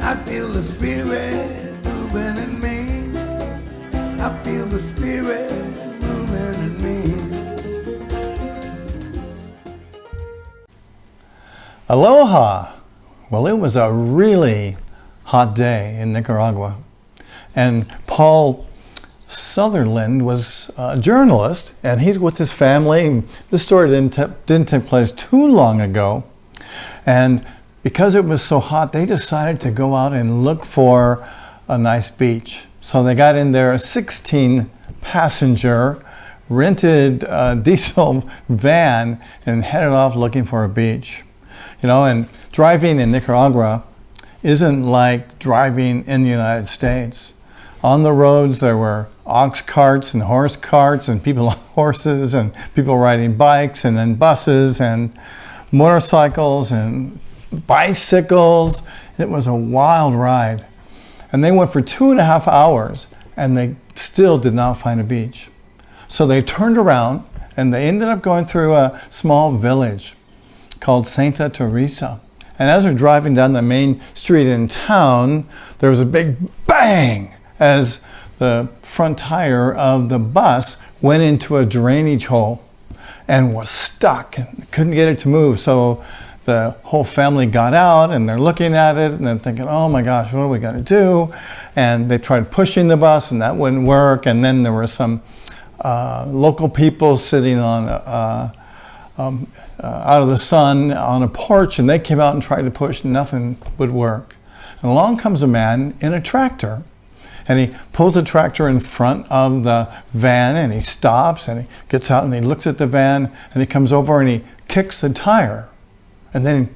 I feel the Spirit moving in me. I feel the Spirit moving in me. Aloha! Well, it was a really hot day in Nicaragua. And Paul Sutherland was a journalist, and he's with his family. This story didn't take place too long ago. And because it was so hot, they decided to go out and look for a nice beach. So they got in their 16-passenger rented diesel van and headed off looking for a beach. You know, and driving in Nicaragua isn't like driving in the United States. On the roads, there were ox carts and horse carts and people on horses and people riding bikes and then buses and motorcycles and bicycles. It was a wild ride. And they went for 2.5 hours and they still did not find a beach. So they turned around and they ended up going through a small village called Santa Teresa. And as they're driving down the main street in town, there was a big bang as the front tire of the bus went into a drainage hole and was stuck and couldn't get it to move. So the whole family got out and they're looking at it and they're thinking, oh my gosh, what are we going to do? And they tried pushing the bus and that wouldn't work. And then there were some local people sitting on out of the sun on a porch, and they came out and tried to push, and nothing would work. And along comes a man in a tractor, and he pulls the tractor in front of the van, and he stops, and he gets out, and he looks at the van, and he comes over, and he kicks the tire, and then he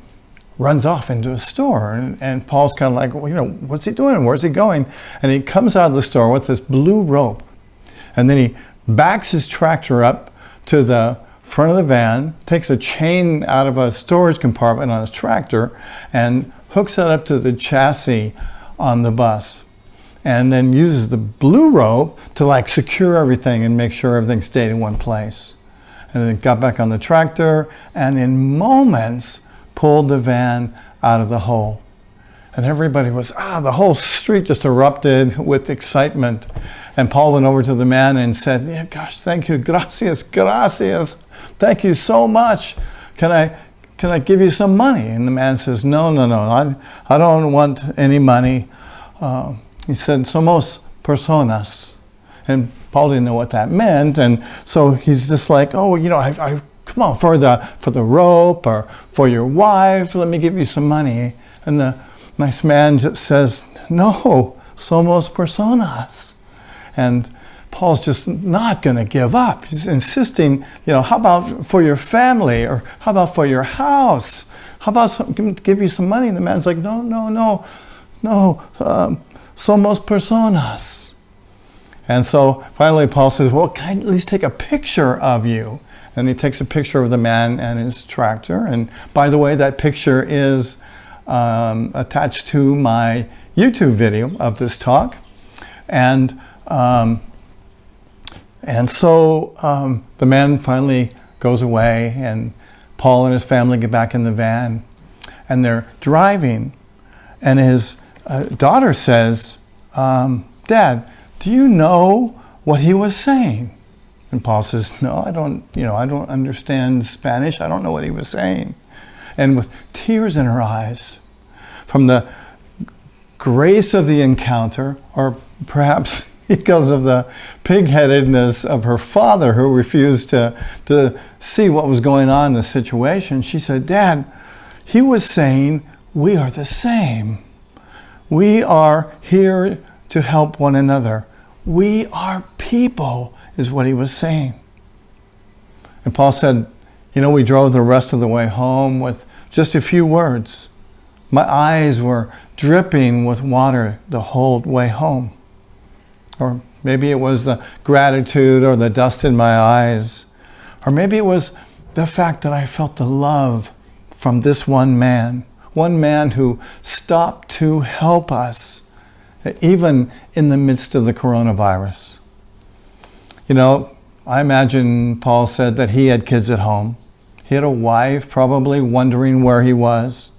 runs off into a store. And Paul's kind of like, well, you know, what's he doing? Where's he going? And he comes out of the store with this blue rope, and then he backs his tractor up to the front of the van, takes a chain out of a storage compartment on his tractor and hooks it up to the chassis on the bus, and then uses the blue rope to like secure everything and make sure everything stayed in one place. And then got back on the tractor and in moments pulled the van out of the hole. And everybody was, the whole street just erupted with excitement. And Paul went over to the man and said, yeah, gosh, thank you, gracias, gracias. Thank you so much. Can I give you some money? And the man says, no, I don't want any money. He said, somos personas. And Paul didn't know what that meant. And so he's just like, oh, you know, I come on, for the rope or for your wife, let me give you some money. And the nice man just says, no, somos personas. And Paul's just not going to give up. He's insisting, you know, how about for your family, or how about for your house? How about give you some money? And the man's like, no, somos personas. And so finally Paul says, well, can I at least take a picture of you? And he takes a picture of the man and his tractor. And by the way, that picture is attached to my YouTube video of this talk. And so the man finally goes away, and Paul and his family get back in the van, and they're driving, and his daughter says, Dad, do you know what he was saying? And Paul says, no, I don't understand Spanish. I don't know what he was saying. And with tears in her eyes, from the grace of the encounter, or perhaps because of the pig-headedness of her father, who refused to see what was going on in the situation, she said, Dad, he was saying we are the same. We are here to help one another. We are people, is what he was saying. And Paul said, you know, we drove the rest of the way home with just a few words. My eyes were dripping with water the whole way home. Or maybe it was the gratitude or the dust in my eyes. Or maybe it was the fact that I felt the love from this one man who stopped to help us, even in the midst of the coronavirus. You know, I imagine Paul said that he had kids at home. He had a wife probably wondering where he was.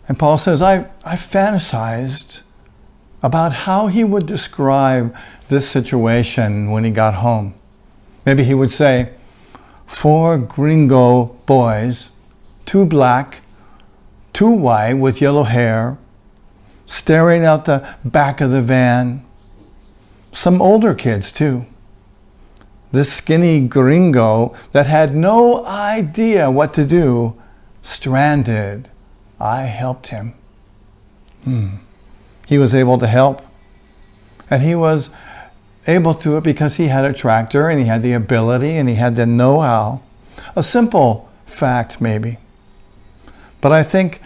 And Paul says, I fantasized about how he would describe this situation when he got home. Maybe he would say, 4 gringo boys, 2 black, 2 white with yellow hair, staring out the back of the van. Some older kids too. This skinny gringo that had no idea what to do, stranded. I helped him. He was able to help. And he was able to it because he had a tractor and he had the ability and he had the know-how. A simple fact maybe. But I think,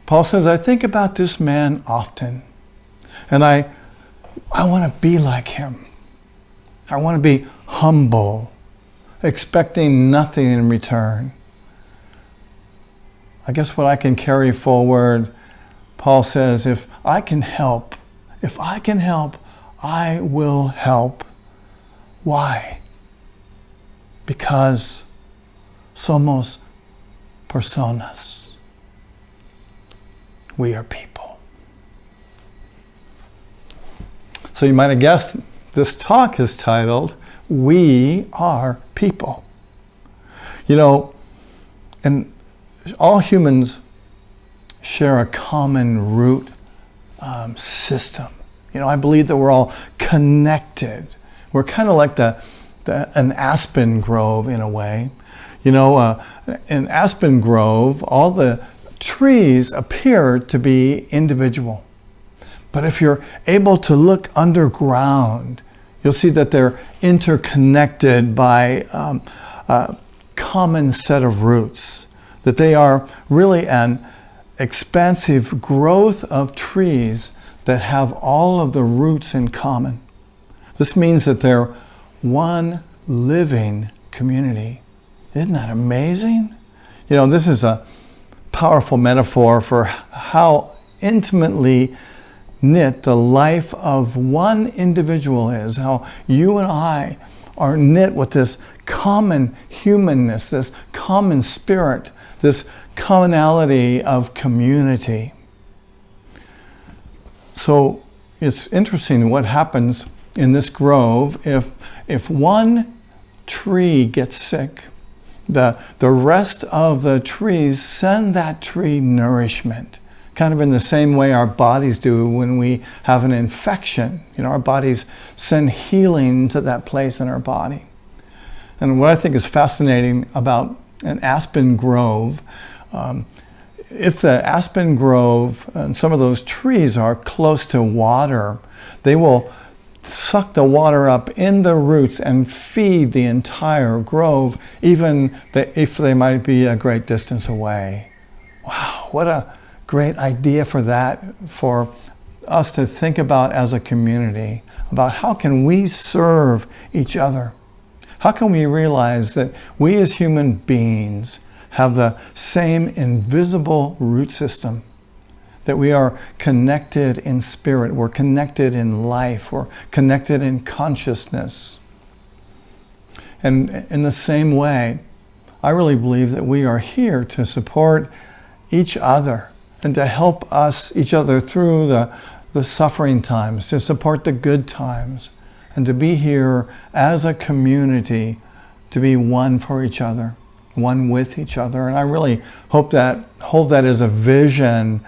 Paul says, I think about this man often. And I want to be like him. I want to be humble, expecting nothing in return. I guess what I can carry forward, Paul says, if I can help, I will help. Why? Because somos personas. We are people. So you might have guessed this talk is titled, We Are People. You know, and all humans share a common root system. You know, I believe that we're all connected. We're kind of like an aspen grove in a way. You know, in aspen grove, all the trees appear to be individual. But if you're able to look underground, you'll see that they're interconnected by a common set of roots, that they are really an expansive growth of trees that have all of the roots in common. This means that they're one living community. Isn't that amazing? You know, this is a powerful metaphor for how intimately knit the life of one individual is, how you and I are knit with this common humanness, this common spirit, this commonality of community. So it's interesting what happens in this grove if one tree gets sick. The rest of the trees send that tree nourishment, kind of in the same way our bodies do when we have an infection. You know, our bodies send healing to that place in our body. And what I think is fascinating about an aspen grove, if the aspen grove and some of those trees are close to water, they will suck the water up in the roots and feed the entire grove, even if they might be a great distance away. Wow, what a great idea for us to think about as a community, about how can we serve each other? How can we realize that we as human beings have the same invisible root system, that we are connected in spirit, we're connected in life, we're connected in consciousness. And in the same way, I really believe that we are here to support each other and to help each other through the suffering times, to support the good times, and to be here as a community, to be one for each other, one with each other. And I really hold that as a vision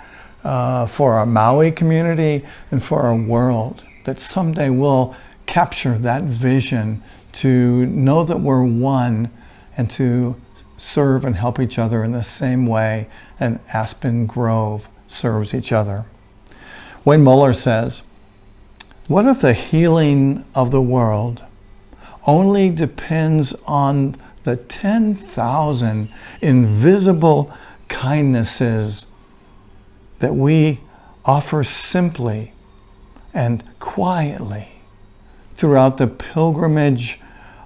for our Maui community and for our world, that someday we'll capture that vision to know that we're one and to serve and help each other in the same way an aspen grove serves each other. Wayne Muller says, what if the healing of the world only depends on the 10,000 invisible kindnesses that we offer simply and quietly throughout the pilgrimage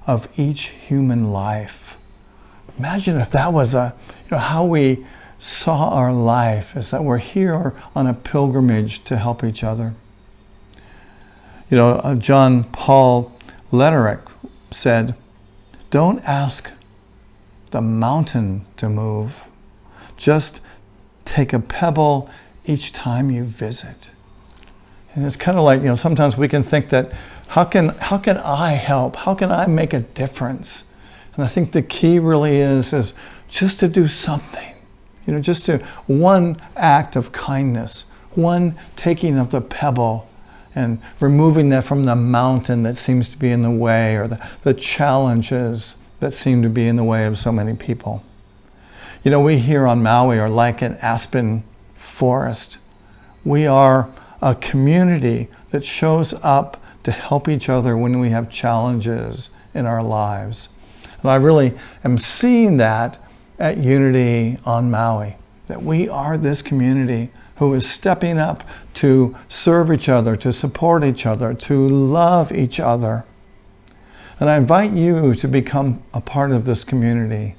of each human life? Imagine if that was how we saw our life, is that we're here on a pilgrimage to help each other. You know, John Paul Lederich said, don't ask the mountain to move. Just take a pebble each time you visit. And it's kind of like, sometimes we can think that, how can I help? How can I make a difference? And I think the key really is just to do something. Just to one act of kindness, one taking of the pebble and removing that from the mountain that seems to be in the way, or the challenges that seem to be in the way of so many people. We here on Maui are like an aspen forest. We are a community that shows up to help each other when we have challenges in our lives. And I really am seeing that at Unity on Maui, that we are this community who is stepping up to serve each other, to support each other, to love each other. And I invite you to become a part of this community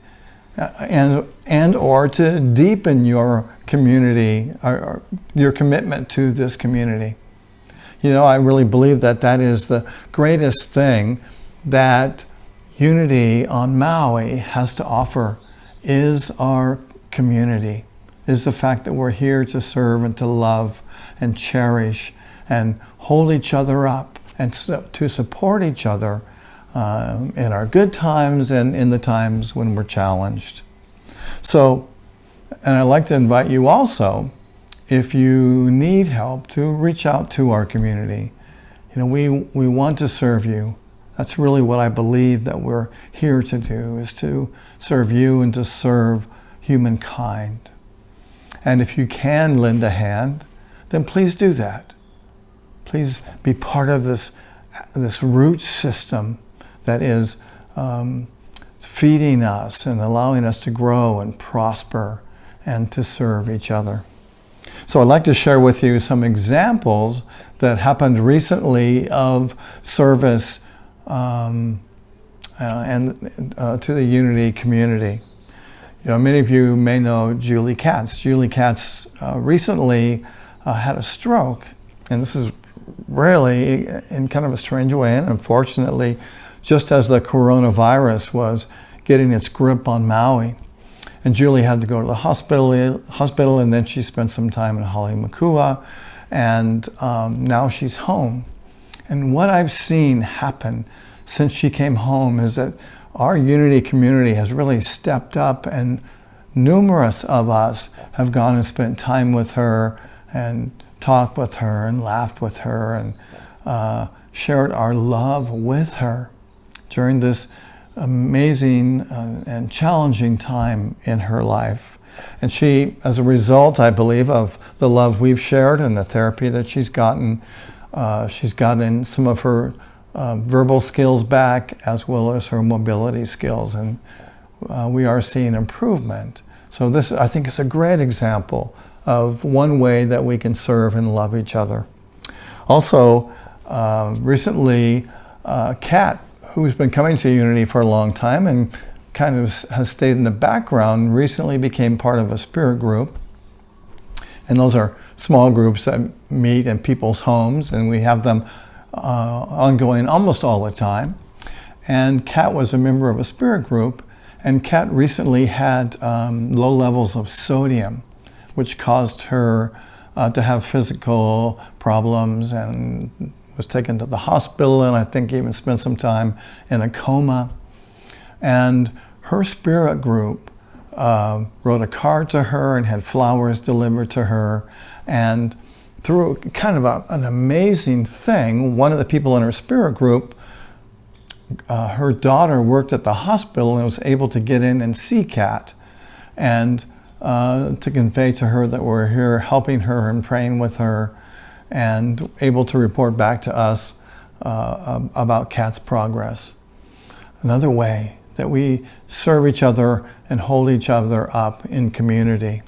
and or to deepen your community, or your commitment to this community. I really believe that is the greatest thing that Unity on Maui has to offer, is our community, is the fact that we're here to serve and to love and cherish and hold each other up and to support each other in our good times and in the times when we're challenged. So, and I'd like to invite you also, if you need help, to reach out to our community. We want to serve you. That's really what I believe that we're here to do, is to serve you and to serve humankind. And if you can lend a hand, then please do that. Please be part of this root system that is feeding us and allowing us to grow and prosper and to serve each other. So I'd like to share with you some examples that happened recently of service and to the Unity community. Many of you may know Julie Katz. Julie Katz recently had a stroke, and this is really in kind of a strange way, and unfortunately, just as the coronavirus was getting its grip on Maui. And Julie had to go to the hospital, and then she spent some time in Halemakua, and now she's home. And what I've seen happen since she came home is that our Unity community has really stepped up, and numerous of us have gone and spent time with her and talked with her and laughed with her and shared our love with her during this amazing and challenging time in her life. And she, as a result, I believe, of the love we've shared and the therapy that she's gotten some of her verbal skills back, as well as her mobility skills, and we are seeing improvement. So this, I think, is a great example of one way that we can serve and love each other. Also, recently, Katz, who's been coming to Unity for a long time and kind of has stayed in the background, recently became part of a spirit group. And those are small groups that meet in people's homes, and we have them ongoing almost all the time. And Katz was a member of a spirit group, and Katz recently had low levels of sodium, which caused her to have physical problems, and was taken to the hospital, and I think even spent some time in a coma. And her spirit group wrote a card to her and had flowers delivered to her. And through kind of an amazing thing, one of the people in her spirit group, her daughter worked at the hospital and was able to get in and see Katz, and to convey to her that we're here helping her and praying with her, and able to report back to us about Katz's progress. Another way that we serve each other and hold each other up in community.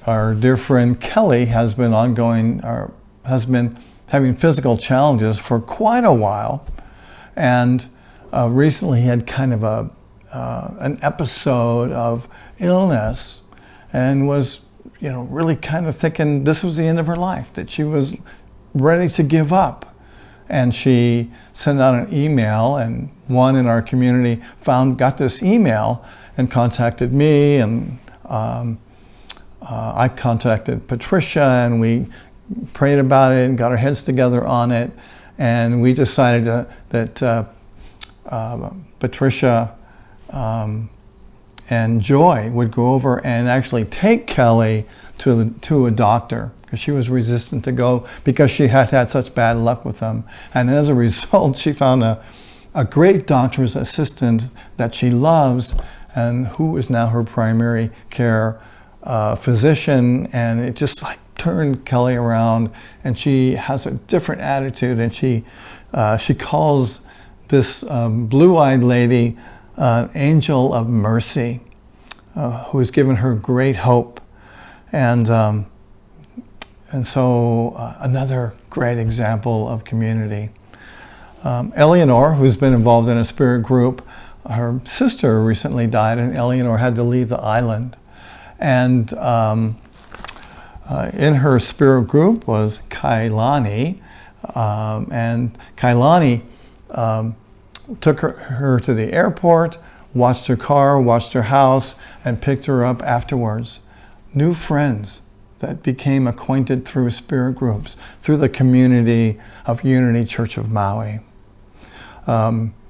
Our dear friend Kelly has been having physical challenges for quite a while, and recently had kind of an episode of illness, and was really kind of thinking this was the end of her life, that she was ready to give up. And she sent out an email, and one in our community got this email and contacted me, and I contacted Patricia, and we prayed about it and got our heads together on it, and we decided that Patricia and Joy would go over and actually take Kelly to a doctor, because she was resistant to go because she had had such bad luck with them. And as a result, she found a great doctor's assistant that she loves, and who is now her primary care physician. And it just like turned Kelly around, and she has a different attitude, and she calls this blue-eyed lady an angel of mercy, who has given her great hope. And so another great example of community. Eleanor, who's been involved in a spirit group, her sister recently died, and Eleanor had to leave the island. And in her spirit group was Kailani, and Kailani took her to the airport, watched her car, watched her house, and picked her up afterwards. New friends that became acquainted through spirit groups, through the community of Unity Church of Maui.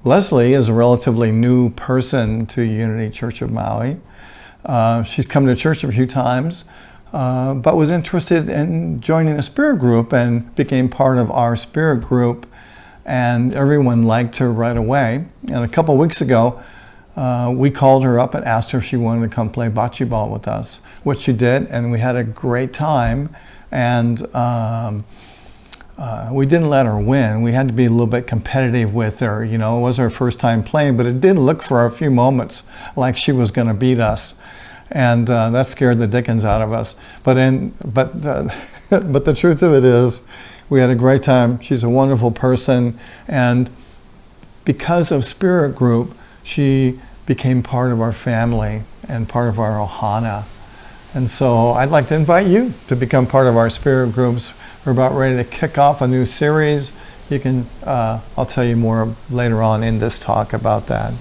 Leslie is a relatively new person to Unity Church of Maui. She's come to church a few times, but was interested in joining a spirit group and became part of our spirit group, and everyone liked her right away. And a couple weeks ago, we called her up and asked her if she wanted to come play bocce ball with us, which she did, and we had a great time. And we didn't let her win. We had to be a little bit competitive with her. You know, it was her first time playing, but it did look for a few moments like she was going to beat us, and that scared the dickens out of us. But the truth of it is, we had a great time. She's a wonderful person, and because of Spirit Group, she became part of our family and part of our ohana. And so I'd like to invite you to become part of our spirit groups. We're about ready to kick off a new series. You can, I'll tell you more later on in this talk about that.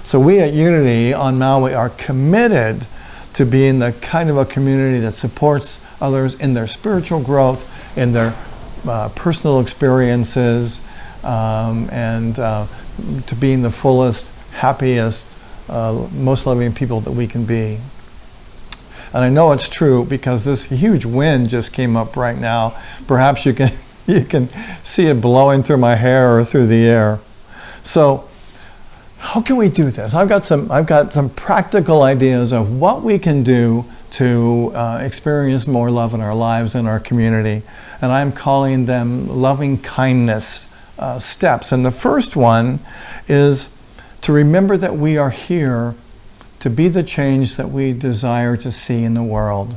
So we at Unity on Maui are committed to being the kind of a community that supports others in their spiritual growth, in their personal experiences, and to being the fullest, happiest, most loving people that we can be. And I know it's true because this huge wind just came up right now. Perhaps you can see it blowing through my hair or through the air. So how can we do this? I've got some practical ideas of what we can do to experience more love in our lives and our community. And I'm calling them loving kindness steps. And the first one is to remember that we are here to be the change that we desire to see in the world.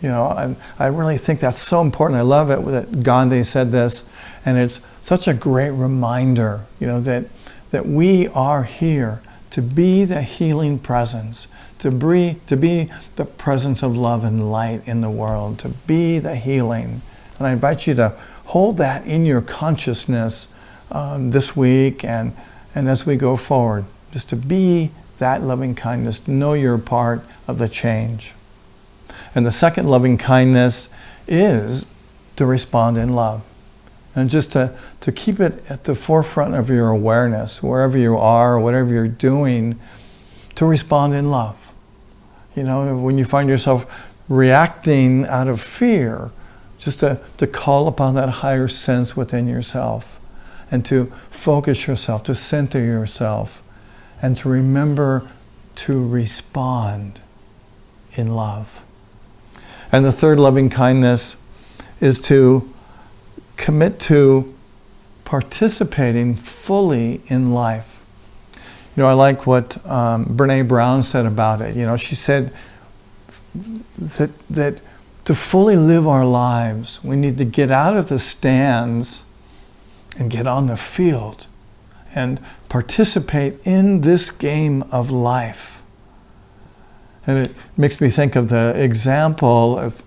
You know, I really think that's so important. I love it that Gandhi said this, and it's such a great reminder, you know, that we are here to be the healing presence, to be the presence of love and light in the world, to be the healing. And I invite you to hold that in your consciousness this week and as we go forward, just to be that loving kindness, to know you're part of the change. And the second loving kindness is to respond in love. And just to keep it at the forefront of your awareness, wherever you are, whatever you're doing, to respond in love. You know, when you find yourself reacting out of fear, just to call upon that higher sense within yourself and to focus yourself, to center yourself, and to remember to respond in love. And the third loving kindness is to commit to participating fully in life. You know, I like what Brene Brown said about it. You know, she said that to fully live our lives, we need to get out of the stands and get on the field and participate in this game of life. And it makes me think of the example of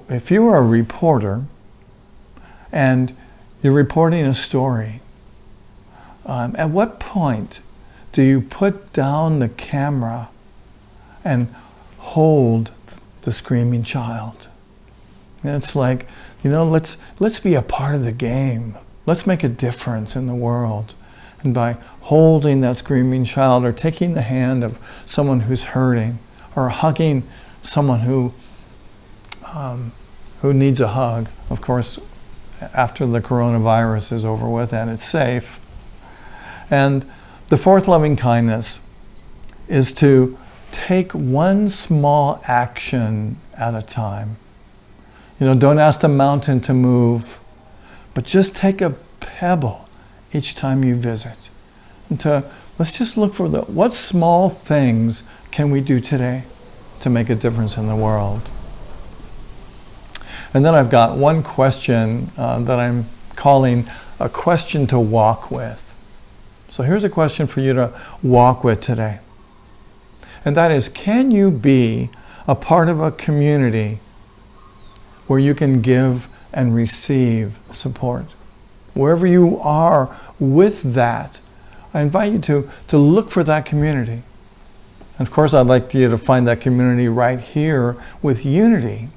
if you are a reporter and you're reporting a story, at what point do you put down the camera and hold the screaming child. And it's like, let's be a part of the game. Let's make a difference in the world. And by holding that screaming child, or taking the hand of someone who's hurting, or hugging someone who needs a hug, of course, after the coronavirus is over with and it's safe. And the fourth loving kindness is to take one small action at a time. Don't ask the mountain to move, but just take a pebble each time you visit. And let's just look for what small things can we do today to make a difference in the world. And then I've got one question that I'm calling a question to walk with. So here's a question for you to walk with today. And that is, can you be a part of a community where you can give and receive support? Wherever you are with that, I invite you to look for that community. And of course, I'd like you to find that community right here with Unity.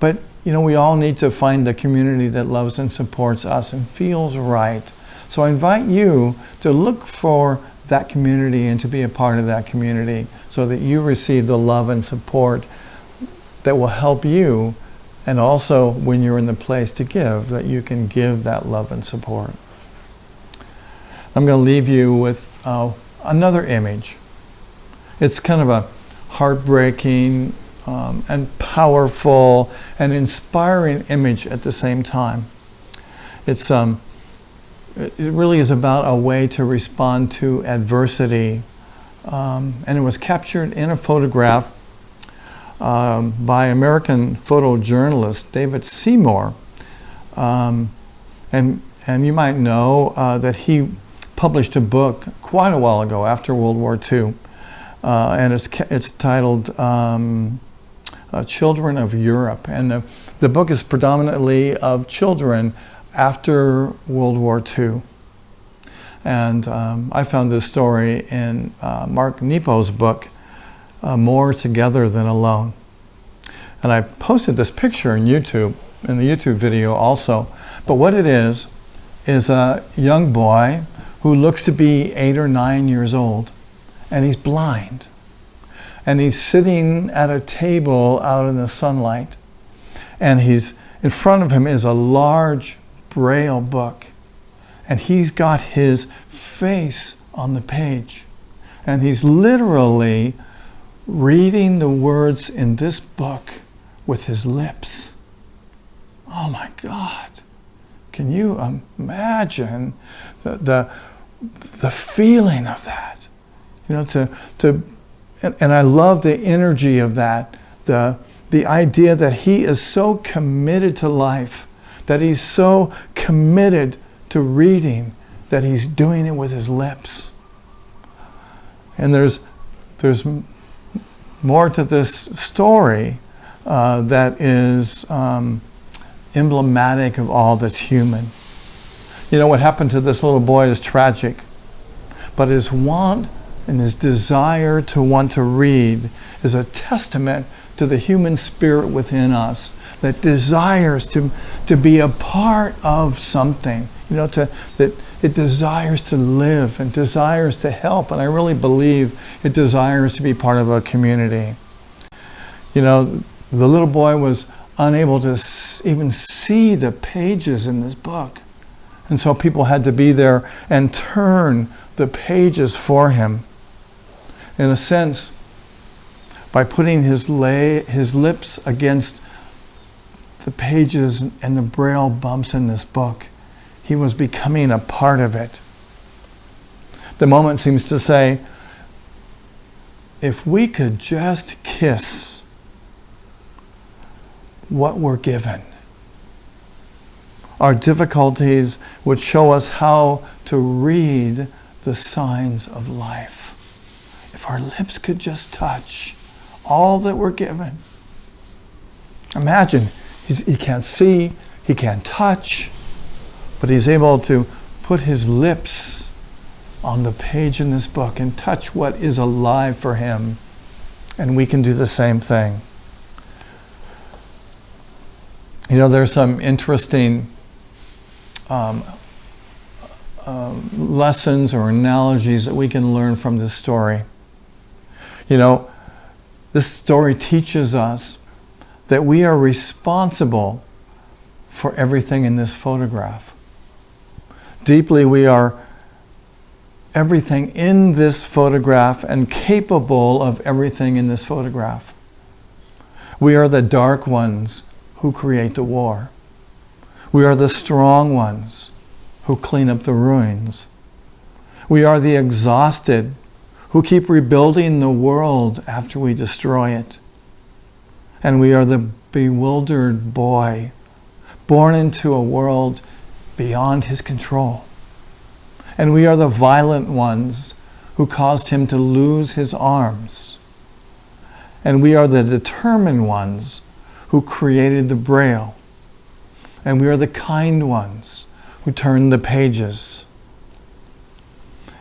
But, we all need to find the community that loves and supports us and feels right. So I invite you to look for that community and to be a part of that community so that you receive the love and support that will help you, and also when you're in the place to give, that you can give that love and support. I'm going to leave you with another image. It's kind of a heartbreaking and powerful and inspiring image at the same time. It really is about a way to respond to adversity. And it was captured in a photograph by American photojournalist David Seymour. And you might know that he published a book quite a while ago after World War II. And it's titled Children of Europe. And the book is predominantly of children after World War II. And I found this story in Mark Nepo's book, More Together Than Alone. And I posted this picture in the YouTube video also. But what it is a young boy who looks to be 8 or 9 years old, and he's blind. And he's sitting at a table out in the sunlight, and in front of him is a large Braille book, and he's got his face on the page, and he's literally reading the words in this book with his lips. Oh my God. Can you imagine the feeling of that? And I love the energy of that, the idea that he is so committed to life, that he's so committed to reading, that he's doing it with his lips. And there's more to this story that is emblematic of all that's human. What happened to this little boy is tragic, but his want and his desire to want to read is a testament to the human spirit within us that desires to be a part of something, that it desires to live and desires to help. And I really believe it desires to be part of a community. The little boy was unable to even see the pages in this book. And so people had to be there and turn the pages for him. In a sense, by putting his lips against the pages and the Braille bumps in this book, he was becoming a part of it. The moment seems to say, if we could just kiss what we're given, our difficulties would show us how to read the signs of life. If our lips could just touch all that we're given. Imagine, he can't see, he can't touch, but he's able to put his lips on the page in this book and touch what is alive for him. And we can do the same thing. You know, there's some interesting lessons or analogies that we can learn from this story. You know, this story teaches us that we are responsible for everything in this photograph. Deeply, we are everything in this photograph and capable of everything in this photograph. We are the dark ones who create the war. We are the strong ones who clean up the ruins. We are the exhausted who keep rebuilding the world after we destroy it. And we are the bewildered boy born into a world beyond his control. And we are the violent ones who caused him to lose his arms. And we are the determined ones who created the Braille. And we are the kind ones who turned the pages.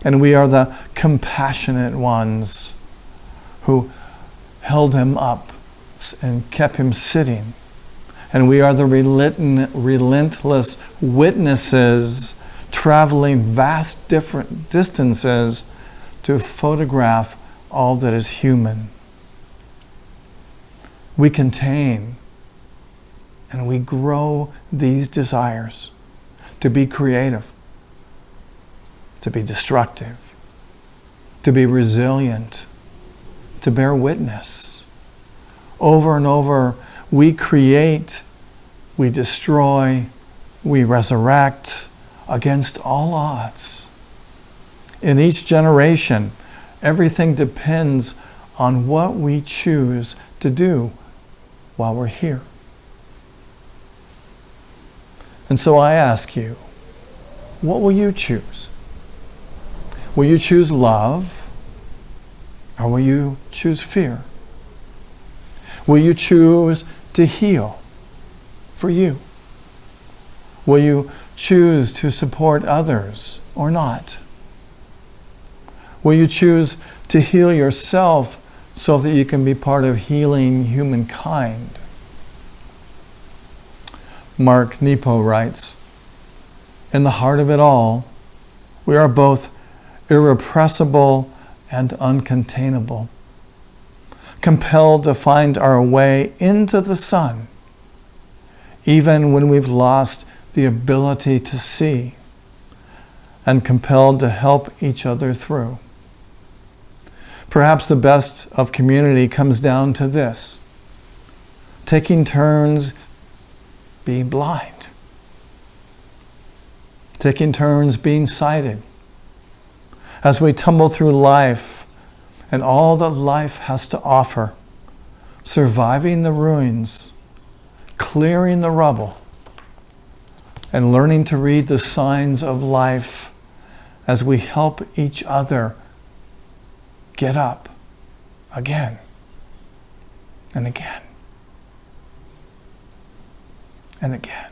And we are the compassionate ones who held him up and kept him sitting. And we are the relentless witnesses traveling vast different distances to photograph all that is human. We contain and we grow these desires to be creative, to be destructive, to be resilient, to bear witness. Over and over, we create, we destroy, we resurrect against all odds. In each generation, everything depends on what we choose to do while we're here. And so I ask you, what will you choose? Will you choose love, or will you choose fear? Will you choose to heal for you? Will you choose to support others or not? Will you choose to heal yourself so that you can be part of healing humankind? Mark Nepo writes, "In the heart of it all, we are both irrepressible and uncontainable, compelled to find our way into the sun, even when we've lost the ability to see, and compelled to help each other through. Perhaps the best of community comes down to this: taking turns being blind, taking turns being sighted, as we tumble through life and all that life has to offer, surviving the ruins, clearing the rubble, and learning to read the signs of life as we help each other get up again and again and again."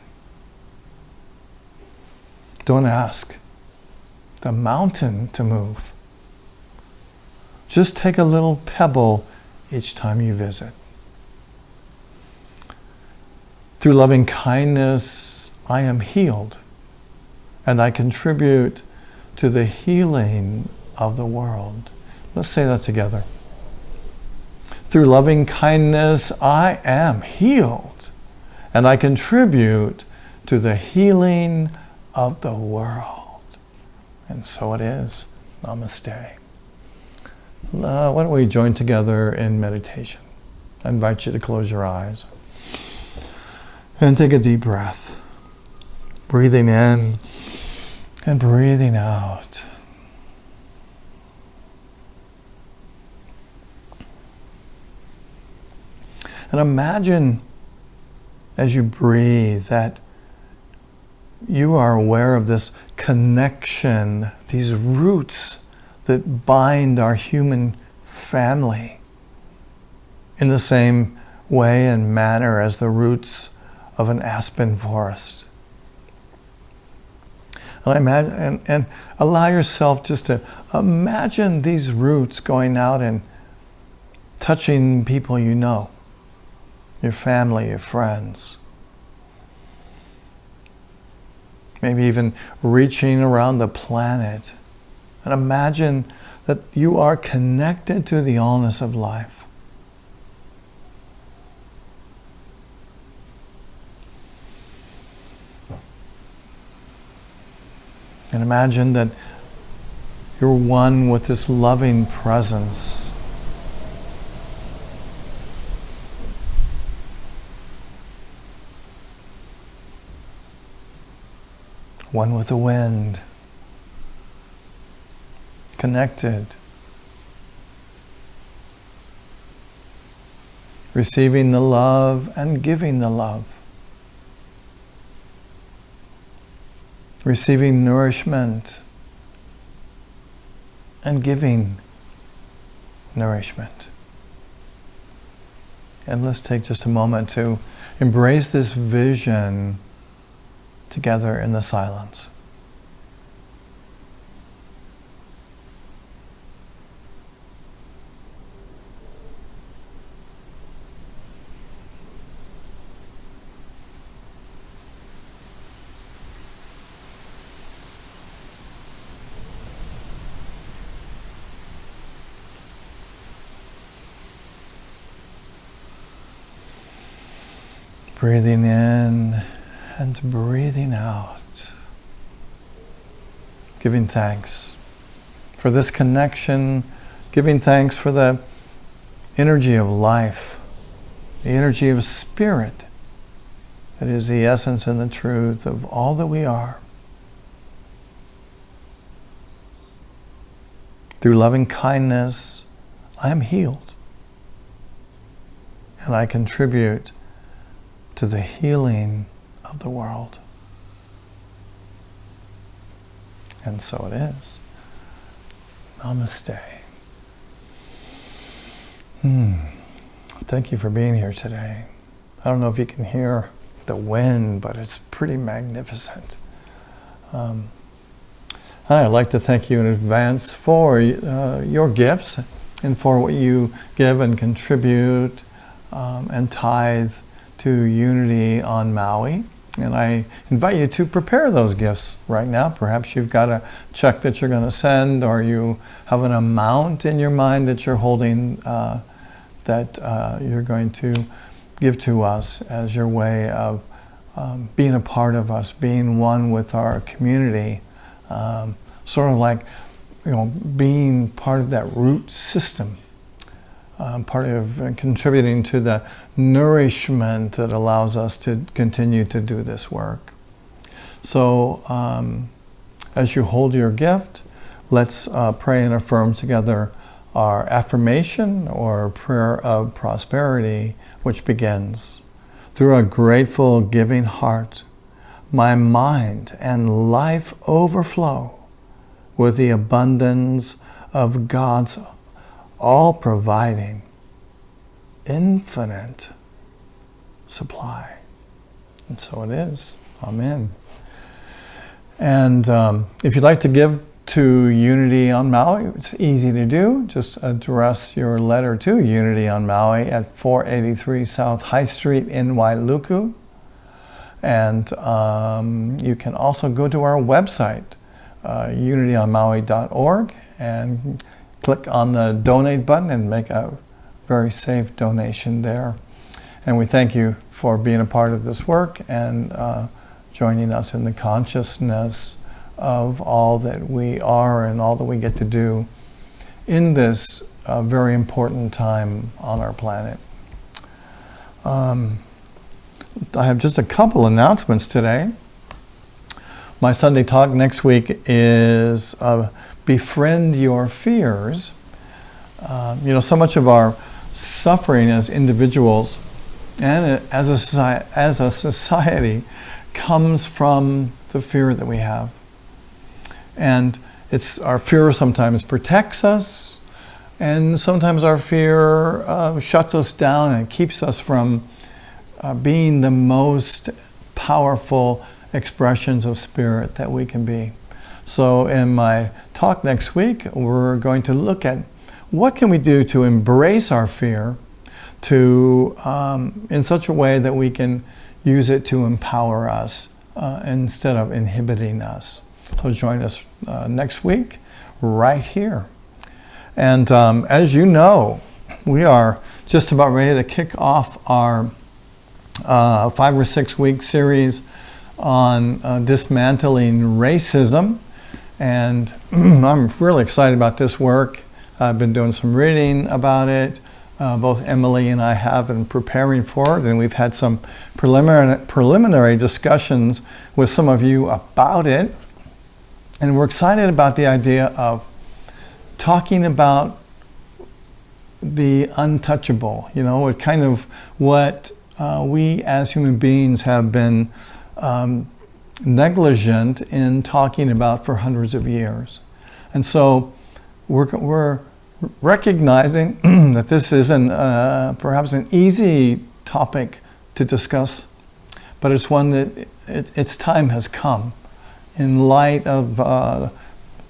Don't ask the mountain to move. Just take a little pebble each time you visit. Through loving kindness, I am healed, and I contribute to the healing of the world. Let's say that together. Through loving kindness, I am healed, and I contribute to the healing of the world. And so it is. Namaste. Why don't we join together in meditation? I invite you to close your eyes and take a deep breath, breathing in and breathing out. And imagine as you breathe that you are aware of this connection, these roots that bind our human family in the same way and manner as the roots of an aspen forest. And allow yourself just to imagine these roots going out and touching people you know, your family, your friends, maybe even reaching around the planet. And imagine that you are connected to the allness of life. And imagine that you're one with this loving presence. One with the wind. Connected. Receiving the love and giving the love. Receiving nourishment and giving nourishment. And let's take just a moment to embrace this vision together in the silence. Breathing in and breathing out. Giving thanks for this connection, giving thanks for the energy of life, the energy of spirit that is the essence and the truth of all that we are. Through loving kindness, I am healed, and I contribute to the healing of the world. And so it is. Namaste. Thank you for being here today. I don't know if you can hear the wind, but it's pretty magnificent. I'd like to thank you in advance for your gifts and for what you give and contribute and tithe to Unity on Maui. And I invite you to prepare those gifts right now. Perhaps you've got a check that you're going to send, or you have an amount in your mind that you're holding that you're going to give to us as your way of being a part of us, being one with our community, sort of like, being part of that root system. Part of contributing to the nourishment that allows us to continue to do this work. So as you hold your gift, let's pray and affirm together our affirmation or prayer of prosperity, which begins, through a grateful giving heart, my mind and life overflow with the abundance of God's all-providing, infinite supply. And so it is. Amen. And if you'd like to give to Unity on Maui, it's easy to do. Just address your letter to Unity on Maui at 483 South High Street in Wailuku. And you can also go to our website, unityonmaui.org, and click on the donate button and make a very safe donation there. And we thank you for being a part of this work and joining us in the consciousness of all that we are and all that we get to do in this very important time on our planet. I have just a couple announcements today. My Sunday talk next week is Befriend Your Fears. So much of our suffering as individuals and as a society comes from the fear that we have. And it's our fear sometimes protects us, and sometimes our fear shuts us down and keeps us from being the most powerful expressions of spirit that we can be. So in my talk next week, we're going to look at what can we do to embrace our fear in such a way that we can use it to empower us instead of inhibiting us. So join us next week right here. And as you know, we are just about ready to kick off our 5 or 6 week series on dismantling racism. And I'm really excited about this work. I've been doing some reading about it. Both Emily and I have been preparing for it, and we've had some preliminary discussions with some of you about it. And we're excited about the idea of talking about the untouchable, kind of what we as human beings have been negligent in talking about for hundreds of years. And so we're recognizing that this isn't perhaps an easy topic to discuss, but it's one that its time has come in light of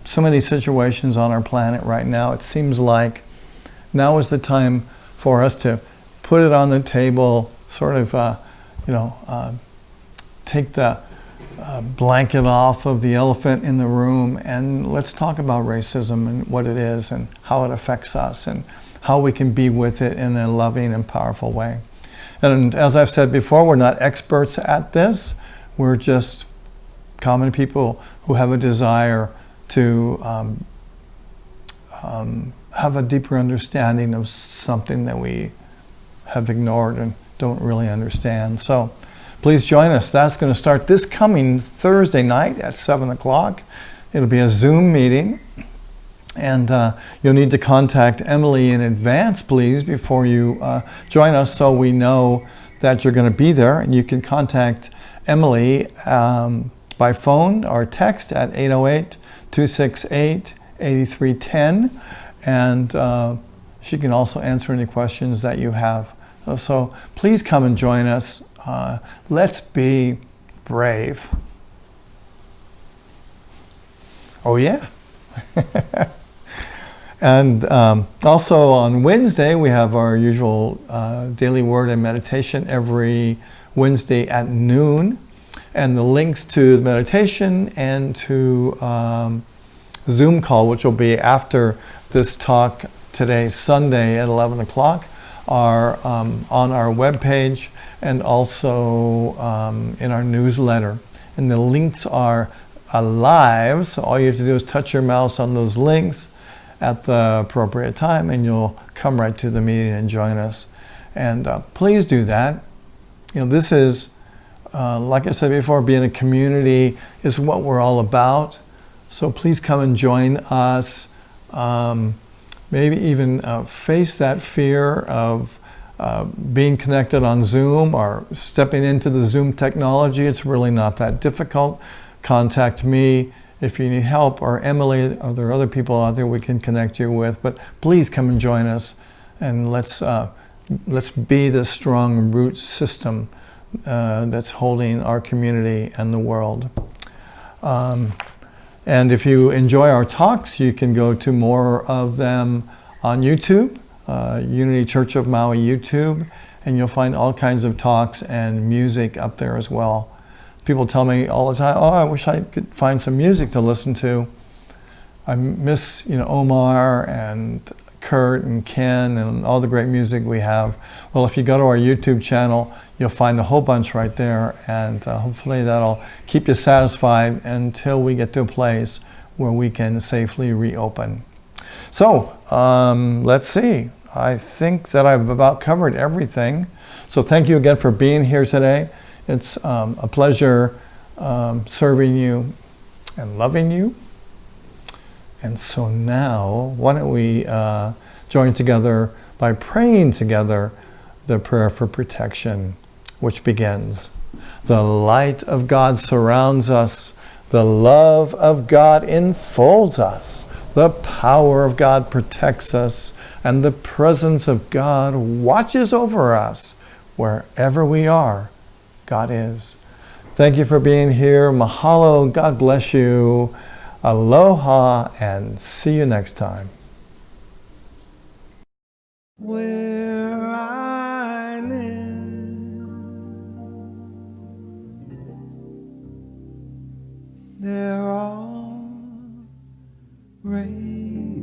so many situations on our planet right now. It seems like now is the time for us to put it on the table, sort of, take the blanket off of the elephant in the room, and let's talk about racism and what it is and how it affects us and how we can be with it in a loving and powerful way. And as I've said before, we're not experts at this. We're just common people who have a desire to have a deeper understanding of something that we have ignored and don't really understand. So please join us. That's going to start this coming Thursday night at 7 o'clock. It'll be a Zoom meeting. And you'll need to contact Emily in advance, please, before you join us, so we know that you're going to be there. And you can contact Emily by phone or text at 808-268-8310. And she can also answer any questions that you have. So please come and join us. Let's be brave. Oh, yeah. And also on Wednesday, we have our usual daily word and meditation every Wednesday at noon. And the links to the meditation and to Zoom call, which will be after this talk today, Sunday at 11 o'clock, are on our webpage and also in our newsletter. And the links are alive, so all you have to do is touch your mouse on those links at the appropriate time, and you'll come right to the meeting and join us. And please do that. This is, like I said before, being a community is what we're all about. So please come and join us. Maybe even face that fear of being connected on Zoom or stepping into the Zoom technology. It's really not that difficult. Contact me if you need help, or Emily, or there are other people out there we can connect you with. But please come and join us, and let's be the strong root system that's holding our community and the world. And if you enjoy our talks, you can go to more of them on YouTube, Unity Church of Maui YouTube, and you'll find all kinds of talks and music up there as well. People tell me all the time, I wish I could find some music to listen to. I miss, Omar and Kurt and Ken and all the great music we have. Well, if you go to our YouTube channel, you'll find a whole bunch right there, and hopefully that'll keep you satisfied until we get to a place where we can safely reopen. So, let's see. I think that I've about covered everything. So thank you again for being here today. It's a pleasure serving you and loving you. And so now, why don't we join together by praying together the prayer for protection, which begins, "The light of God surrounds us. The love of God enfolds us. The power of God protects us. And the presence of God watches over us. Wherever we are, God is." Thank you for being here. Mahalo. God bless you. Aloha, and see you next time. Where I live, they're all raging.